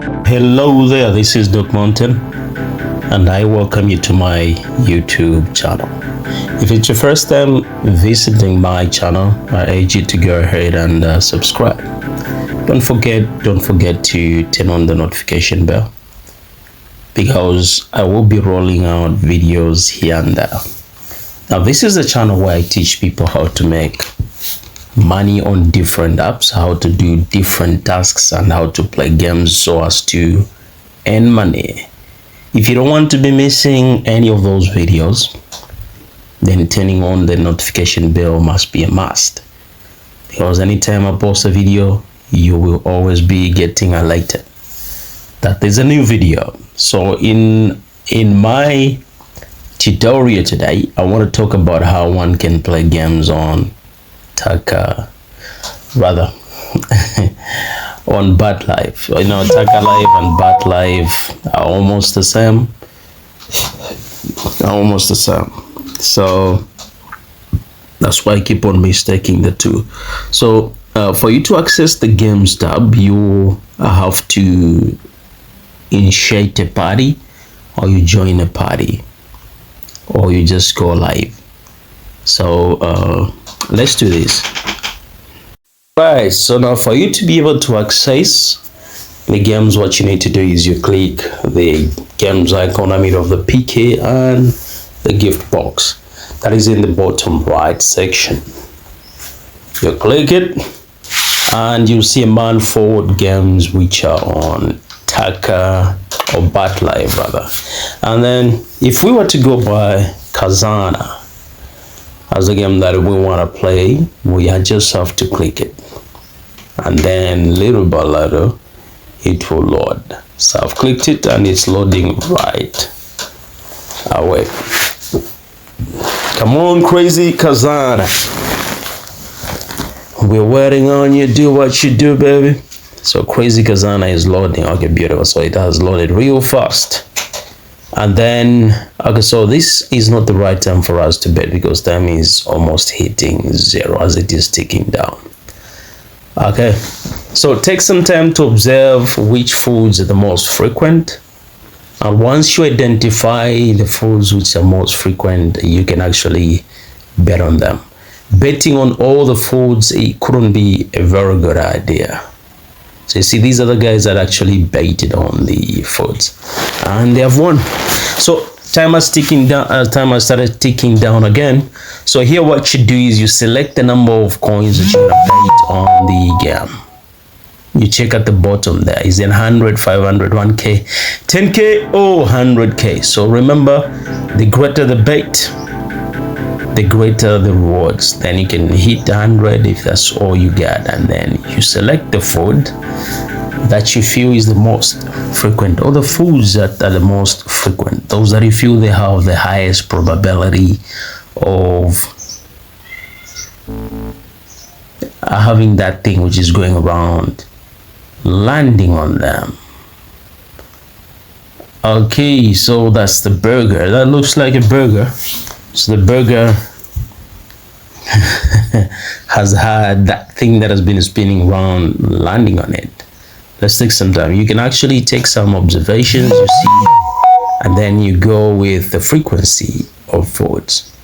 Hello there, this is Doc Mountain, and I welcome you to my YouTube channel. If it's your first time visiting my channel, I urge you to go ahead and subscribe. Don't forget to turn on the notification bell, because I will be rolling out videos here and there. Now, this is a channel where I teach people how to make money on different apps, how to do different tasks, and how to play games so as to earn money. If you don't want to be missing any of those videos, then turning on the notification bell must be a must, because anytime I post a video, you will always be getting alerted that there's a new video. So in my tutorial today, I want to talk about how one can play games on Taka, rather on Baat Live. You know, Taka Live and Baat Live are almost the same. So that's why I keep on mistaking the two. So for you to access the games tab, you have to initiate a party, or you join a party, or you just go live. So let's do this. Right, so now for you to be able to access the games, what you need to do is you click the games icon in the middle of the PK and the gift box that is in the bottom right section. You click it and you'll see a manifold games which are on Taka or Baat Live rather. And then if we were to go by Khazana as a game that we want to play, we just have to click it, and then little by little it will load. So I've clicked it and it's loading right away. Come on, Krazy Khazana, we're waiting on you. Do what you do, baby. So Krazy Khazana is loading. Okay, beautiful. So it has loaded real fast. And then, okay, so this is not the right time for us to bet, because time is almost hitting 0 as it is ticking down. Okay, so take some time to observe which foods are the most frequent. And once you identify the foods which are most frequent, you can actually bet on them. Betting on all the foods, it couldn't be a very good idea. So you see, these are the guys that actually baited on the foods, and they have won. So time has ticking down. Time has started ticking down again. So here, what you do is you select the number of coins that you want to bet on the game. You check at the bottom there. Is it 100, 500, 1K, 10K, or 100K? So remember, the greater the bet, the greater the rewards. Then you can hit 100 if that's all you get, and then you select the food that you feel is the most frequent, or the foods that are the most frequent, those that you feel they have the highest probability of having that thing which is going around landing on them. Okay, so that's the burger. That looks like a burger. So the burger has had that thing that has been spinning around landing on it. Let's take some time. You can actually take some observations, you see, and then you go with the frequency of foods.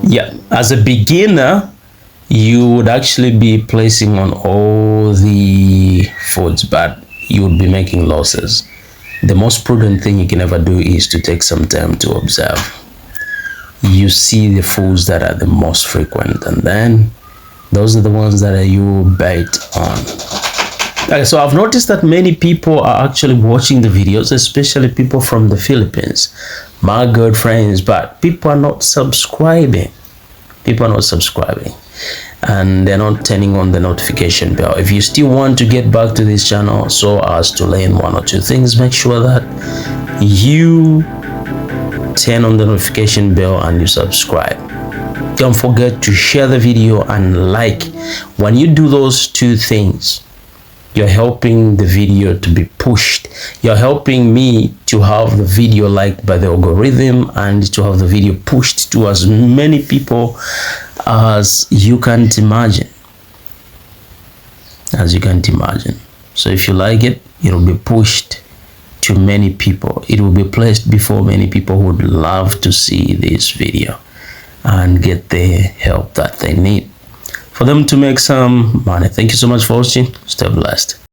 Yeah, as a beginner, you would actually be placing on all the foods, but you would be making losses. The most prudent thing you can ever do is to take some time to observe. You see the foods that are the most frequent, and then those are the ones that you bet on. Okay, so I've noticed that many people are actually watching the videos, especially people from the Philippines, my good friends, but people are not subscribing. And they're not turning on the notification bell. If you still want to get back to this channel so as to learn one or two things, make sure that you turn on the notification bell and you subscribe. Don't forget to share the video and like. When you do those two things, you're helping the video to be pushed. You're helping me to have the video liked by the algorithm and to have the video pushed to as many people as you can't imagine. So if you like it, it will be pushed to many people. It will be placed before many people who would love to see this video and get the help that they need for them to make some money. Thank you so much for watching. Stay blessed.